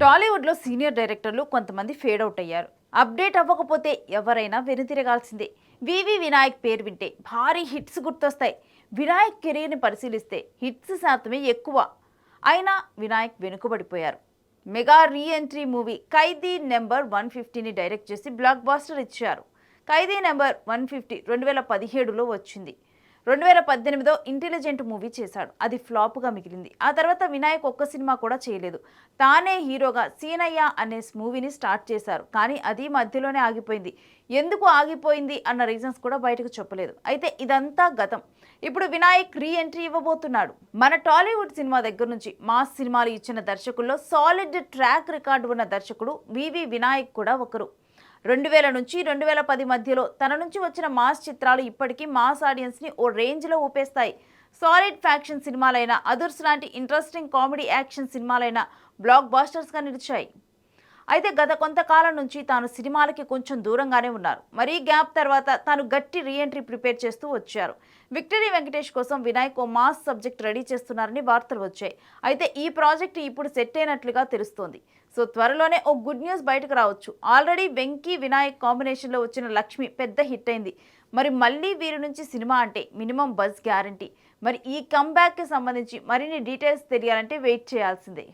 టాలీవుడ్లో సీనియర్ డైరెక్టర్లు కొంతమంది ఫేడ్ అవుట్ అయ్యారు. అప్డేట్ అవ్వకపోతే ఎవరైనా వెనుతిరగాల్సిందే. వివి వినాయక్ పేరు వింటే భారీ హిట్స్ గుర్తొస్తాయి. వినాయక్ కెరీర్ని పరిశీలిస్తే హిట్స్ శాతమే ఎక్కువ. అయినా వినాయక్ వెనుకబడిపోయారు. Mega re entry movie Khaidi number 150ని డైరెక్ట్ చేసి బ్లాక్ బాస్టర్ ఇచ్చారు. ఖైదీ నెంబర్ 150 2017లో వచ్చింది. 2018లో ఇంటెలిజెంట్ మూవీ చేశాడు. అది ఫ్లాప్గా మిగిలింది. ఆ తర్వాత వినాయక్ ఒక్క సినిమా కూడా చేయలేదు. తానే హీరోగా సీనయ్య అనే మూవీని స్టార్ట్ చేశారు. కానీ అది మధ్యలోనే ఆగిపోయింది. ఎందుకు ఆగిపోయింది అన్న రీజన్స్ కూడా బయటకు చెప్పలేదు. అయితే ఇదంతా గతం. ఇప్పుడు వినాయక్ రీ ఎంట్రీ ఇవ్వబోతున్నాడు. మన టాలీవుడ్ సినిమా దగ్గర నుంచి మాస్ సినిమాలు ఇచ్చిన దర్శకుల్లో సాలిడ్ ట్రాక్ రికార్డు ఉన్న దర్శకుడు వివి వినాయక్ కూడా ఒకరు. 2000 నుంచి 2010 మధ్యలో తన నుంచి వచ్చిన మాస్ చిత్రాలు ఇప్పటికీ మాస్ ఆడియన్స్ని ఓ రేంజ్లో ఊపేస్తాయి. సాలిడ్ ఫ్యాక్షన్ సినిమాలైన, అదుర్స్ లాంటి ఇంట్రెస్టింగ్ కామెడీ యాక్షన్ సినిమాలైన బ్లాక్ బాస్టర్స్గా నిలిచాయి. అయితే గత కొంతకాలం నుంచి తాను సినిమాలకి కొంచెం దూరంగానే ఉన్నారు. మరీ గ్యాప్ తర్వాత తాను గట్టి రీఎంట్రీ ప్రిపేర్ చేస్తూ వచ్చారు. విక్టరీ వెంకటేష్ కోసం వినాయక్ ఓ మాస్ సబ్జెక్ట్ రెడీ చేస్తున్నారని వార్తలు వచ్చాయి. అయితే ఈ ప్రాజెక్ట్ ఇప్పుడు సెట్ అయినట్లుగా తెలుస్తోంది. సో త్వరలోనే ఓ గుడ్ న్యూస్ బయటకు రావచ్చు. ఆల్రెడీ వెంకీ వినాయక్ కాంబినేషన్లో వచ్చిన లక్ష్మి పెద్ద హిట్ అయింది. మరి మళ్ళీ వీరి నుంచి సినిమా అంటే మినిమం బజ్ గ్యారంటీ. మరి ఈ కమ్బ్యాక్కి సంబంధించి మరిన్ని డీటెయిల్స్ తెలియాలంటే వెయిట్ చేయాల్సిందే.